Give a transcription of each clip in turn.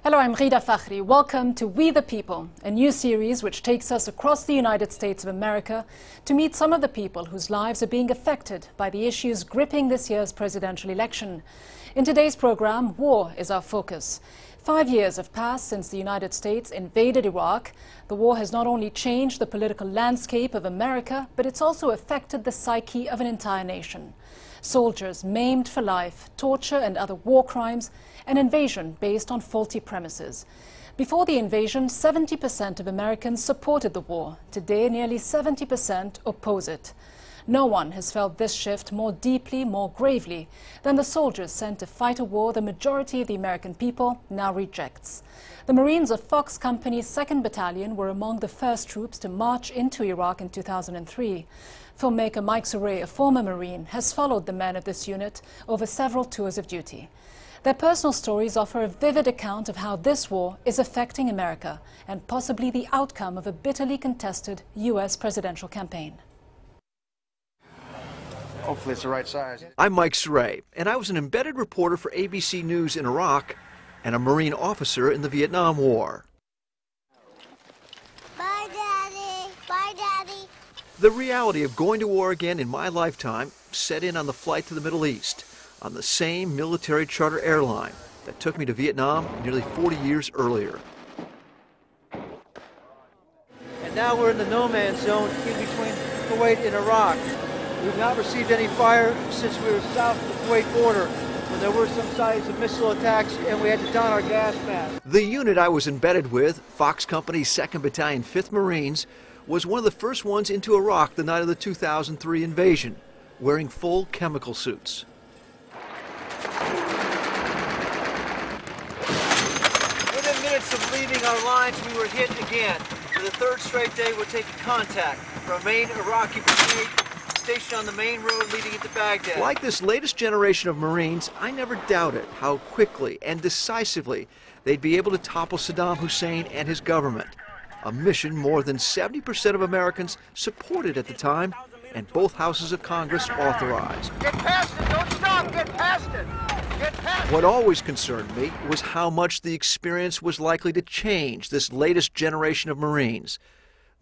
Hello, I'm Rida Fakhri. Welcome to We the People, a new series which takes us across the United States of America to meet some of the people whose lives are being affected by the issues gripping this year's presidential election. In today's program, war is our focus. 5 years have passed since the United States invaded Iraq. The war has not only changed the political landscape of America, but it's also affected the psyche of an entire nation. Soldiers maimed for life, torture and other war crimes, an invasion based on faulty premises. Before the invasion, 70% of Americans supported the war. Today, nearly 70% oppose it. No one has felt this shift more deeply, more gravely than the soldiers sent to fight a war the majority of the American people now rejects. The Marines of Fox Company's 2nd Battalion were among the first troops to march into Iraq in 2003. Filmmaker Mike Seray, a former Marine, has followed the men of this unit over several tours of duty. Their personal stories offer a vivid account of how this war is affecting America and possibly the outcome of a bitterly contested U.S. presidential campaign. Hopefully it's the right size. I'm Mike Seray, and I was an embedded reporter for ABC News in Iraq and a Marine officer in the Vietnam War. Bye, Daddy. Bye, Daddy. The reality of going to war again in my lifetime set in on the flight to the Middle East on the same military charter airline that took me to Vietnam nearly 40 years earlier. And now we're in the no man's zone in between Kuwait and Iraq. We've not received any fire since we were south of the Kuwait border, when there were some signs of missile attacks and we had to don our gas mask. The unit I was embedded with, Fox Company's 2nd Battalion, 5th Marines, was one of the first ones into Iraq the night of the 2003 invasion, wearing full chemical suits. Within minutes of leaving our lines, we were hit again. For the 3rd straight day, we're taking contact from a main Iraqi brigade stationed on the main road leading into Baghdad. Like this latest generation of Marines, I never doubted how quickly and decisively they'd be able to topple Saddam Hussein and his government. A mission more than 70% of Americans supported at the time, and both houses of Congress authorized. Get past it! Don't stop! Get past it! Get past it! What always concerned me was how much the experience was likely to change this latest generation of Marines,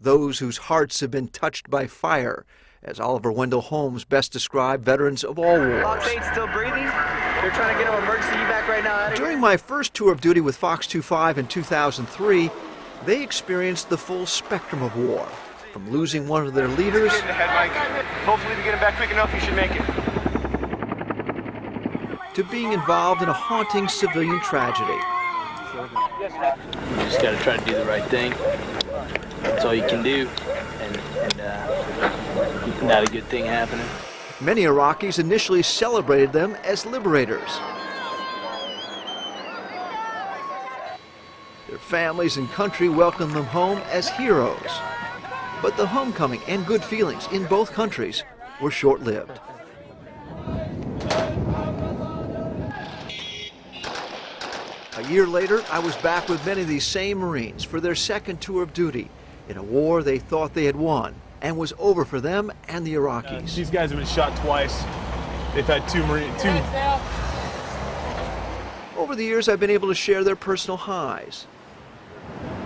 those whose hearts have been touched by fire, as Oliver Wendell Holmes best described veterans of all wars. Octane's still breathing. They're trying to get him emergency evac right now. During my first tour of duty with Fox 25 in 2003, they experienced the full spectrum of war, from losing one of their leaders. Get in the head, Mike. Hopefully we get him back quick enough, he should make it. To being involved in a haunting civilian tragedy. You just got to try to do the right thing. That's all you can do, and not a good thing happening. Many Iraqis initially celebrated them as liberators. Their families and country welcomed them home as heroes. But the homecoming and good feelings in both countries were short-lived. A year later, I was back with many of these same Marines for their 2nd tour of duty in a war they thought they had won and was over for them and the Iraqis. These guys have been shot twice. They've had two. Over the years, I've been able to share their personal highs.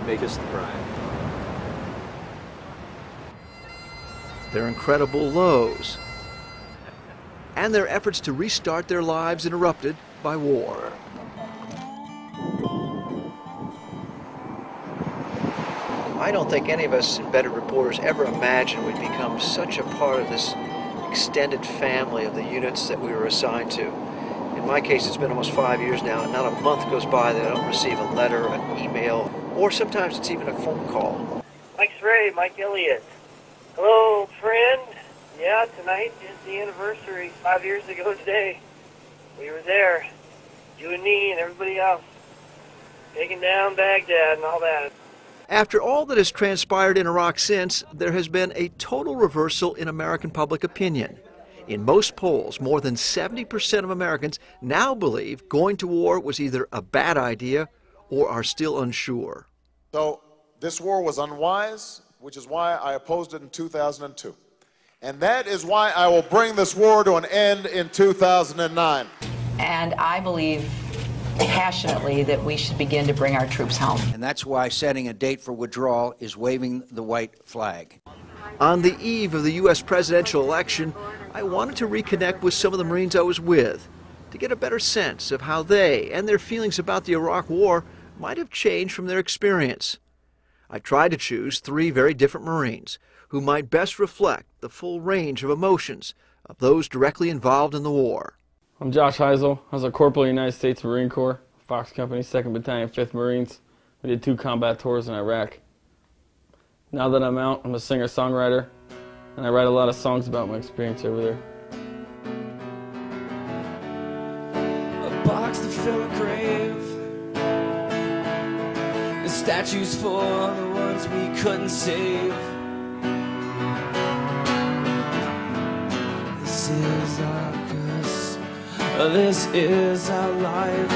Make us the pride. Their incredible lows, and their efforts to restart their lives interrupted by war. I don't think any of us embedded reporters ever imagined we'd become such a part of this extended family of the units that we were assigned to. In my case, it's been almost 5 years now, and not a month goes by that I don't receive a letter, an email, or sometimes it's even a phone call. Mike Seray, Mike Elliot. Hello, friend. Yeah, tonight is the anniversary. 5 years ago today, we were there, you and me and everybody else, taking down Baghdad and all that. After all that has transpired in Iraq since, there has been a total reversal in American public opinion. In most polls, more than 70% of Americans now believe going to war was either a bad idea or are still unsure. So this war was unwise, which is why I opposed it in 2002. And that is why I will bring this war to an end in 2009. And I believe passionately that we should begin to bring our troops home. And that's why setting a date for withdrawal is waving the white flag. On the eve of the U.S. presidential election, I wanted to reconnect with some of the Marines I was with to get a better sense of how they and their feelings about the Iraq War might have changed from their experience. I tried to choose 3 very different Marines who might best reflect the full range of emotions of those directly involved in the war. I'm Josh Heisel. I was a corporal in the United States Marine Corps, Fox Company, 2nd Battalion, 5th Marines. We did 2 combat tours in Iraq. Now that I'm out, I'm a singer-songwriter, and I write a lot of songs about my experience over there. A box to fill a grave, the statues for the ones we couldn't save. This is our curse, this is our life.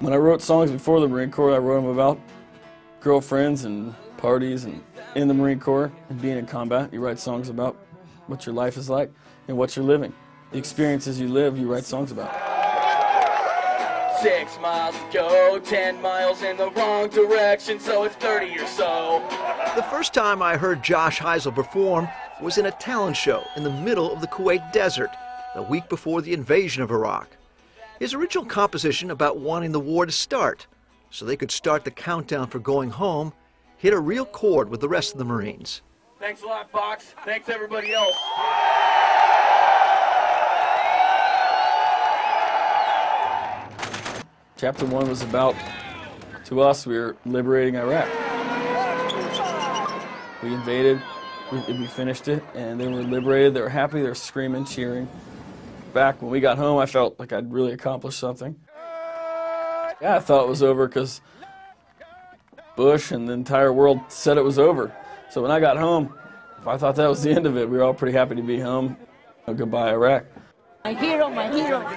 When I wrote songs before the Marine Corps, I wrote them about girlfriends and parties and in the Marine Corps and being in combat. You write songs about what your life is like and what you're living. The experiences you live, you write songs about. 6 miles to go, 10 miles in the wrong direction, so it's 30 or so. The first time I heard Josh Heisel perform was in a talent show in the middle of the Kuwait desert, the week before the invasion of Iraq. His original composition about wanting the war to start, so they could start the countdown for going home, hit a real chord with the rest of the Marines. Thanks a lot, Fox. Thanks everybody else. Chapter 1 was about, to us, we were liberating Iraq. We invaded, we finished it, and they were liberated, they were happy, they were screaming, cheering. Back when we got home, I felt like I'd really accomplished something. Yeah, I thought it was over because Bush and the entire world said it was over. So when I got home, I thought that was the end of it. We were all pretty happy to be home. Goodbye, Iraq. My hero, my hero.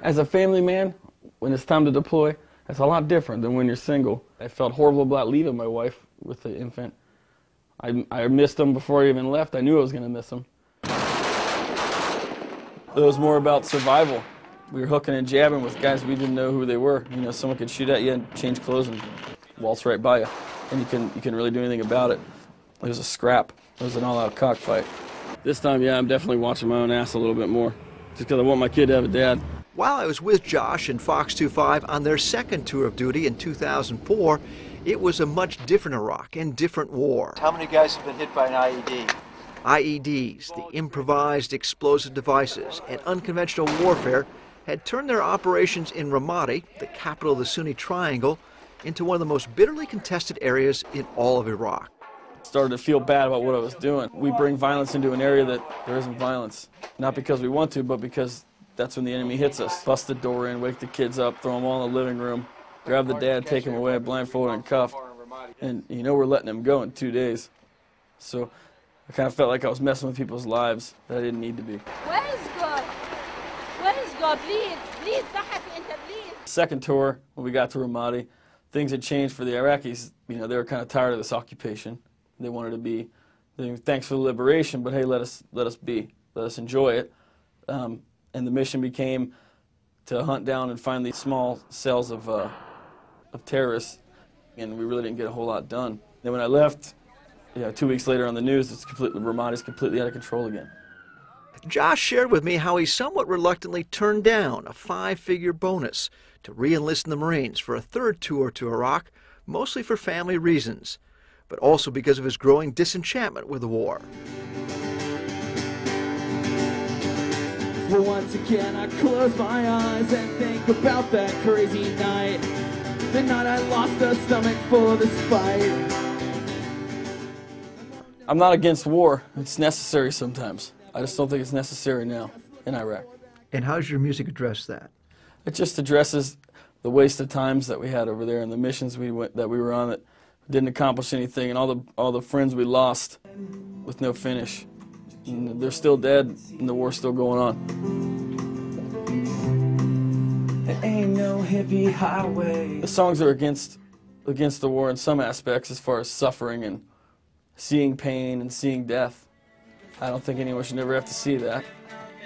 As a family man, when it's time to deploy, that's a lot different than when you're single. I felt horrible about leaving my wife with the infant. I missed them before I even left. I knew I was going to miss them. It was more about survival. We were hooking and jabbing with guys we didn't know who they were. You know, someone could shoot at you and change clothes and waltz right by you, and you couldn't really do anything about it. It was a scrap. It was an all-out cockfight. This time, yeah, I'm definitely watching my own ass a little bit more, just because I want my kid to have a dad. While I was with Josh and Fox 25 on their second tour of duty in 2004, it was a much different Iraq and different war. How many guys have been hit by an IED? IEDs, the improvised explosive devices, and unconventional warfare had turned their operations in Ramadi, the capital of the Sunni Triangle, into one of the most bitterly contested areas in all of Iraq. Started to feel bad about what I was doing. We bring violence into an area that there isn't violence. Not because we want to, but because that's when the enemy hits us. Bust the door in, wake the kids up, throw them all in the living room, grab the dad, take him away, blindfolded and cuffed. And you know we're letting him go in 2 days. So I kind of felt like I was messing with people's lives that I didn't need to be. Where is God? Where is God? Please, please, please. Second tour, when we got to Ramadi, things had changed for the Iraqis. You know, they were kind of tired of this occupation. They wanted to be, thanks for the liberation, but hey, let us be, let us enjoy it. And the mission became to hunt down and find these small cells of terrorists, and we really didn't get a whole lot done. Then when I left, 2 weeks later on the news, Ramadi's completely out of control again. Josh shared with me how he somewhat reluctantly turned down a 5-figure bonus to re-enlist in the Marines for a third tour to Iraq, mostly for family reasons, but also because of his growing disenchantment with the war. For once again I close my eyes and think about that crazy night. The night I lost a stomach for this fight. I'm not against war. It's necessary sometimes. I just don't think it's necessary now in Iraq. And how does your music address that? It just addresses the waste of times that we had over there and the missions that we were on that didn't accomplish anything, and all the friends we lost with no finish. And they're still dead, and the war's still going on. There ain't no hippie highway. The songs are against the war in some aspects, as far as suffering and seeing pain and seeing death. I don't think anyone should ever have to see that.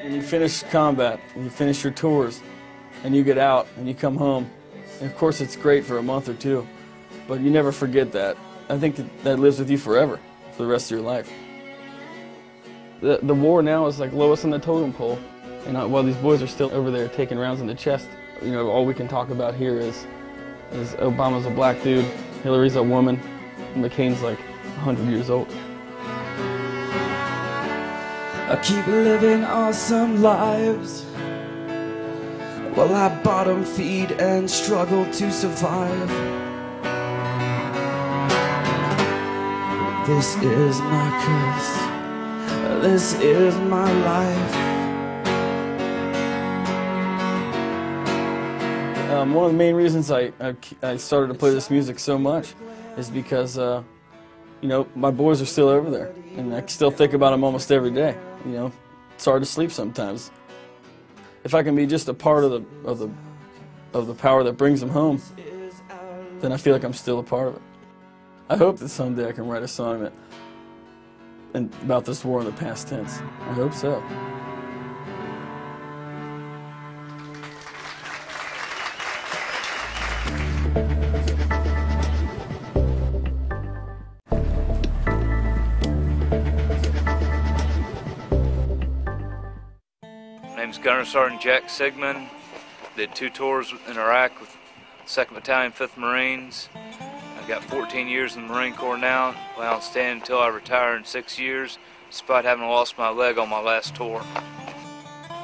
When you finish combat, when you finish your tours, and you get out and you come home. And of course, it's great for a month or two, but you never forget that. I think that lives with you forever, for the rest of your life. The war now is like lowest on the totem pole, and while these boys are still over there taking rounds in the chest, you know, all we can talk about here is Obama's a black dude, Hillary's a woman, and McCain's like 100 years old. I keep living awesome lives while I bottom feed and struggle to survive. This is my curse. This is my life. One of the main reasons I started to play this music so much is because, you know, my boys are still over there, and I still think about them almost every day. You know, it's hard to sleep sometimes. If I can be just a part of the power that brings them home, then I feel like I'm still a part of it. I hope that someday I can write a song about this war in the past tense. I hope so. My name's Gunner Sergeant Jack Sigmund. Did 2 tours in Iraq with 2nd Battalion, 5th Marines. I've got 14 years in the Marine Corps now. Plan on staying until I retire in 6 years, despite having lost my leg on my last tour.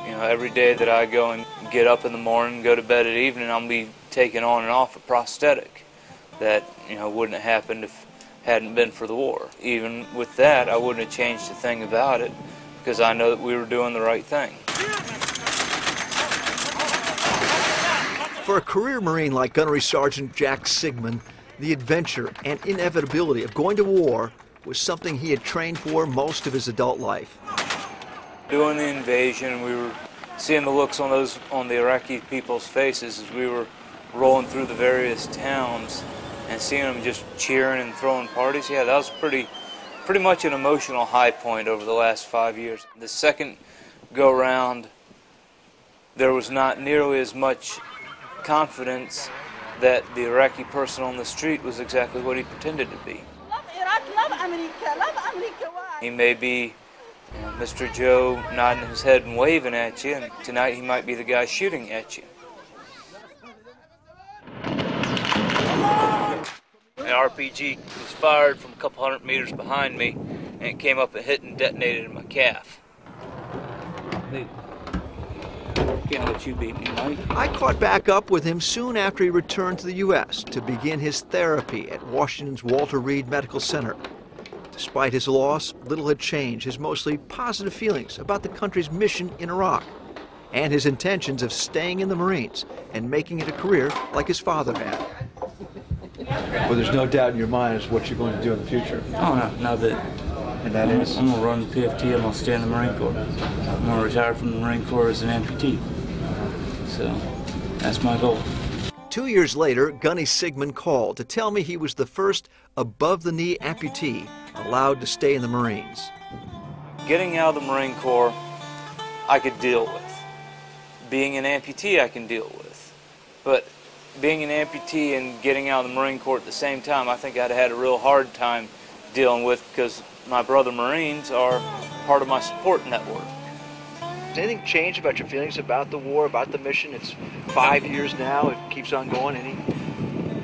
You know, every day that I go and get up in the morning, go to bed at evening, I'm going to be taking on and off a prosthetic that, you know, wouldn't have happened if it hadn't been for the war. Even with that, I wouldn't have changed a thing about it, because I know that we were doing the right thing. For a career Marine like Gunnery Sergeant Jack Sigmund, the adventure and inevitability of going to war was something he had trained for most of his adult life. Doing the invasion, we were seeing the looks on the Iraqi people's faces as we were rolling through the various towns and seeing them just cheering and throwing parties. Yeah, that was pretty much an emotional high point over the last 5 years. The second go-round, there was not nearly as much confidence that the Iraqi person on the street was exactly what he pretended to be. Love Iraq, love America, love America. Why? He may be Mr. Joe nodding his head and waving at you, and tonight he might be the guy shooting at you. An RPG was fired from a couple 100 meters behind me, and it came up and hit and detonated in my calf. Can't let you beat me, Mike. I caught back up with him soon after he returned to the U.S. to begin his therapy at Washington's Walter Reed Medical Center. Despite his loss, little had changed his mostly positive feelings about the country's mission in Iraq and his intentions of staying in the Marines and making it a career like his father had. Well, there's no doubt in your mind as to what you're going to do in the future. Oh, no bit. And that is? I'm going to run the PFT, I'm going to stay in the Marine Corps. I'm going to retire from the Marine Corps as an amputee. So, that's my goal. 2 years later, Gunny Sigmund called to tell me he was the first above-the-knee amputee allowed to stay in the Marines. Getting out of the Marine Corps, I could deal with. Being an amputee, I can deal with. But being an amputee and getting out of the Marine Corps at the same time, I think I'd have had a real hard time dealing with, because my brother Marines are part of my support network. Has anything changed about your feelings about the war, about the mission? It's 5 years now, it keeps on going.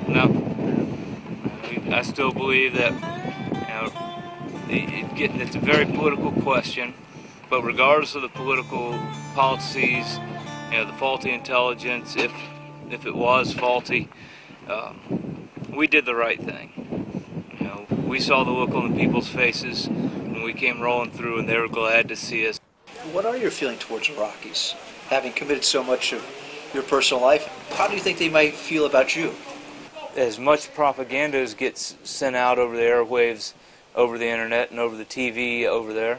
No. I still believe that, it's a very political question, but regardless of the political policies, the faulty intelligence, if it was faulty, we did the right thing. We saw the look on the people's faces when we came rolling through, and they were glad to see us. What are your feelings towards Iraqis? Having committed so much of your personal life, how do you think they might feel about you? As much propaganda as gets sent out over the airwaves, over the internet, and over the TV over there,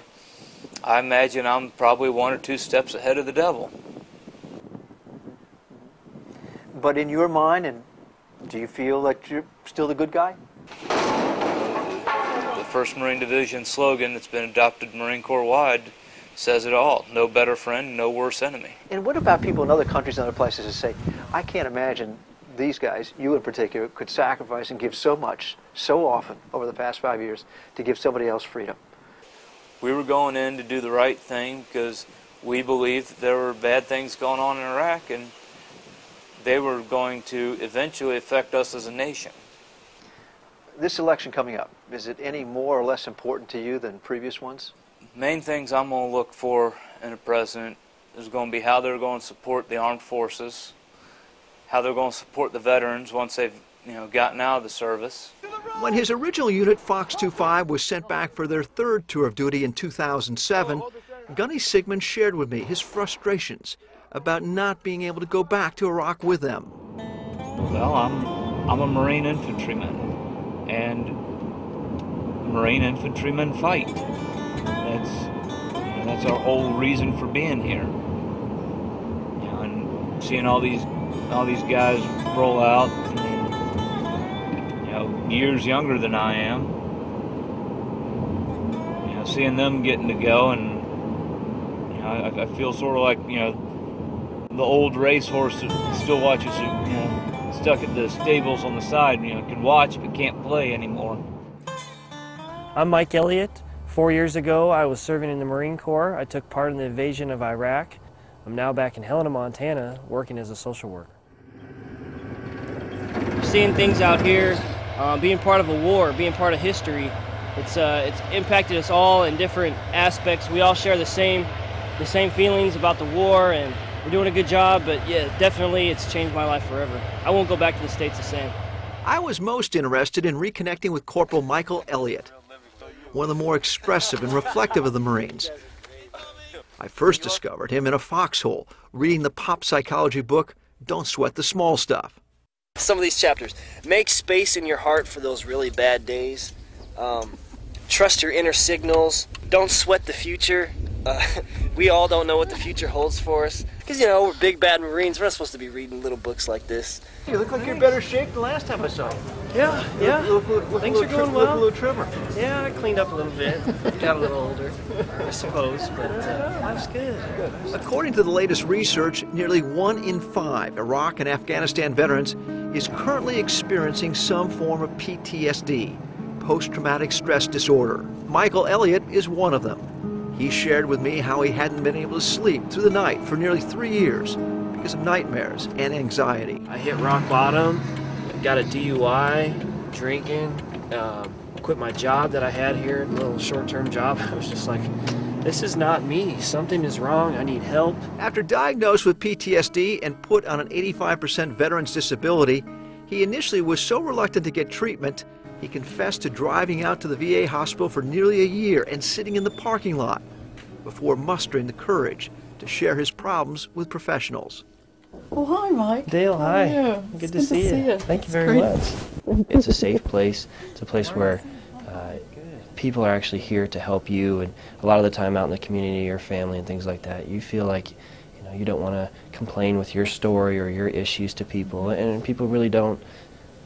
I imagine I'm probably 1 or 2 steps ahead of the devil. But in your mind, and do you feel like you're still the good guy? The 1st Marine Division slogan that's been adopted Marine Corps-wide says it all. No better friend, no worse enemy. And what about people in other countries and other places that say, I can't imagine these guys, you in particular, could sacrifice and give so much, so often, over the past 5 years, to give somebody else freedom? We were going in to do the right thing because we believed there were bad things going on in Iraq, and they were going to eventually affect us as a nation. This election coming up, is it any more or less important to you than previous ones? Main things I'm going to look for in a president is going to be how they're going to support the armed forces, how they're going to support the veterans once they've gotten out of the service. When his original unit, Fox 25, was sent back for their third tour of duty in 2007, Gunny Sigmund shared with me his frustrations about not being able to go back to Iraq with them. Well, I'm a Marine infantryman, and Marine infantrymen fight. That's our whole reason for being here. And seeing all these guys roll out, years younger than I am. Seeing them getting to go, and I feel sort of like the old racehorse that still watches stuck at the stables on the side. Can watch but can't play anymore. I'm Mike Elliot. 4 years ago, I was serving in the Marine Corps. I took part in the invasion of Iraq. I'm now back in Helena, Montana, working as a social worker. Seeing things out here, being part of a war, being part of history, it's impacted us all in different aspects. We all share the same feelings about the war, and we're doing a good job, but yeah, definitely it's changed my life forever. I won't go back to the States the same. I was most interested in reconnecting with Corporal Michael Elliot, one of the more expressive and reflective of the Marines. I first discovered him in a foxhole, reading the pop psychology book, Don't Sweat the Small Stuff. Some of these chapters: make space in your heart for those really bad days. Trust your inner signals. Don't sweat the future. We all don't know what the future holds for us. Because, we're big bad Marines. We're not supposed to be reading little books like this. You look like you're in better shape than last time I saw you. Yeah. Look Things are going well. Look a little trimmer. Yeah, I cleaned up a little bit. Got a little older, I suppose, but life's good. According to the latest research, nearly 1 in 5 Iraq and Afghanistan veterans is currently experiencing some form of PTSD, post-traumatic stress disorder. Michael Elliot is one of them. He shared with me how he hadn't been able to sleep through the night for nearly 3 years because of nightmares and anxiety. I hit rock bottom, got a DUI, drinking, quit my job that I had here, a little short-term job. I was just like, this is not me. Something is wrong. I need help. After diagnosed with PTSD and put on an 85% veterans disability, he initially was so reluctant to get treatment, he confessed to driving out to the VA hospital for nearly a year and sitting in the parking lot before mustering the courage to share his problems with professionals. Oh, hi, Mike. Dale, hi. Yeah, Good to see you. Thank you very much. It's a safe place. It's a place where people are actually here to help you, and a lot of the time out in the community, your family and things like that, you feel like you don't want to complain with your story or your issues to people, and people really don't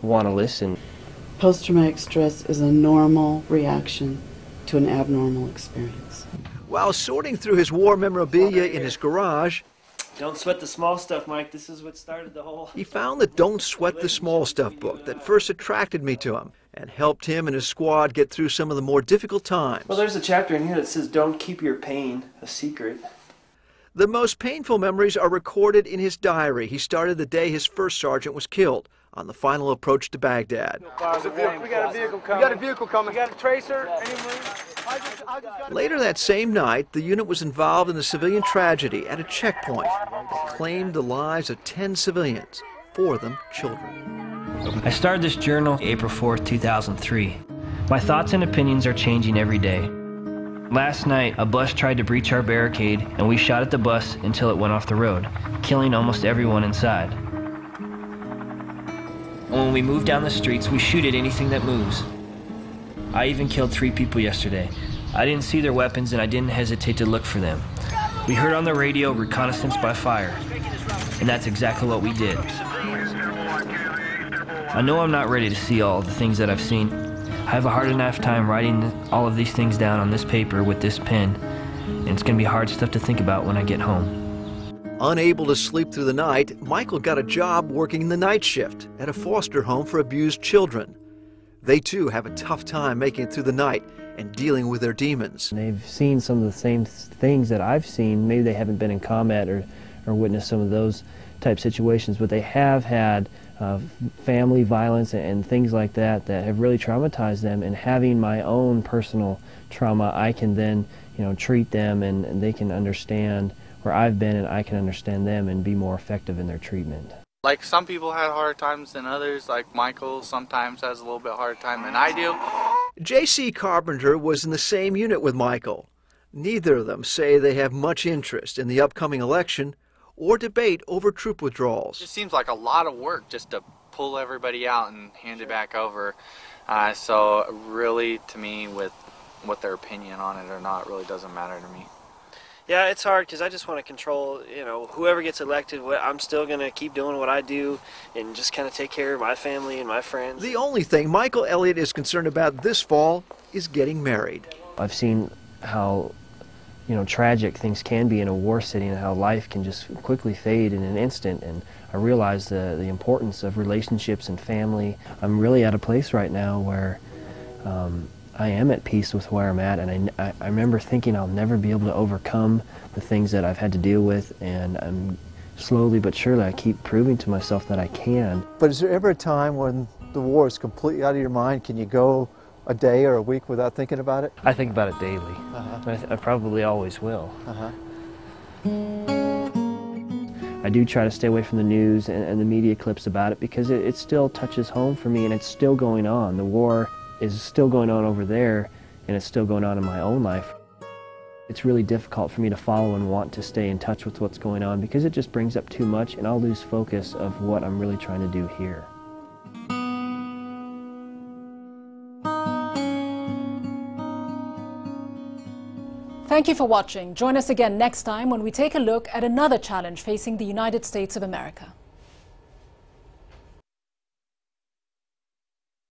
want to listen. Post-traumatic stress is a normal reaction to an abnormal experience. While sorting through his war memorabilia in his garage, don't sweat the small stuff, Mike. This is what started the whole... He found the Don't Sweat the Small Stuff book that first attracted me to him and helped him and his squad get through some of the more difficult times. Well, there's a chapter in here that says, don't keep your pain a secret. The most painful memories are recorded in his diary. He started the day his first sergeant was killed on the final approach to Baghdad. We got a vehicle coming. We got a vehicle coming. We got a tracer. Later that same night, the unit was involved in a civilian tragedy at a checkpoint that claimed the lives of 10 civilians, 4 of them children. I started this journal April 4th, 2003. My thoughts and opinions are changing every day. Last night, a bus tried to breach our barricade, and we shot at the bus until it went off the road, killing almost everyone inside. When we move down the streets, we shoot at anything that moves. I even killed 3 people yesterday. I didn't see their weapons, and I didn't hesitate to look for them. We heard on the radio reconnaissance by fire, and that's exactly what we did. I know I'm not ready to see all the things that I've seen. I have a hard enough time writing all of these things down on this paper with this pen, and it's going to be hard stuff to think about when I get home. Unable to sleep through the night, Michael got a job working the night shift at a foster home for abused children. They too have a tough time making it through the night and dealing with their demons. They've seen some of the same things that I've seen. Maybe they haven't been in combat or witnessed some of those type situations, but they have had family violence and things like that that have really traumatized them. And having my own personal trauma, I can then, treat them and they can understand where I've been, and I can understand them and be more effective in their treatment. Like, some people had harder times than others. Like Michael sometimes has a little bit harder time than I do. J.C. Carpenter was in the same unit with Michael. Neither of them say they have much interest in the upcoming election or debate over troop withdrawals. It seems like a lot of work just to pull everybody out and hand it back over. So really, to me, with what their opinion on it or not really doesn't matter to me. Yeah, it's hard because I just want to control, whoever gets elected. I'm still going to keep doing what I do and just kind of take care of my family and my friends. The only thing Michael Elliot is concerned about this fall is getting married. I've seen how, tragic things can be in a war city and how life can just quickly fade in an instant. And I realize the importance of relationships and family. I'm really at a place right now where I am at peace with where I'm at, and I remember thinking I'll never be able to overcome the things that I've had to deal with, and I'm slowly but surely I keep proving to myself that I can. But is there ever a time when the war is completely out of your mind? Can you go a day or a week without thinking about it? I think about it daily. I probably always will. I do try to stay away from the news and the media clips about it because it still touches home for me, and it's still going on. The war is still going on over there, and it's still going on in my own life. It's really difficult for me to follow and want to stay in touch with what's going on because it just brings up too much, and I'll lose focus of what I'm really trying to do here. Thank you for watching. Join us again next time when we take a look at another challenge facing the United States of America.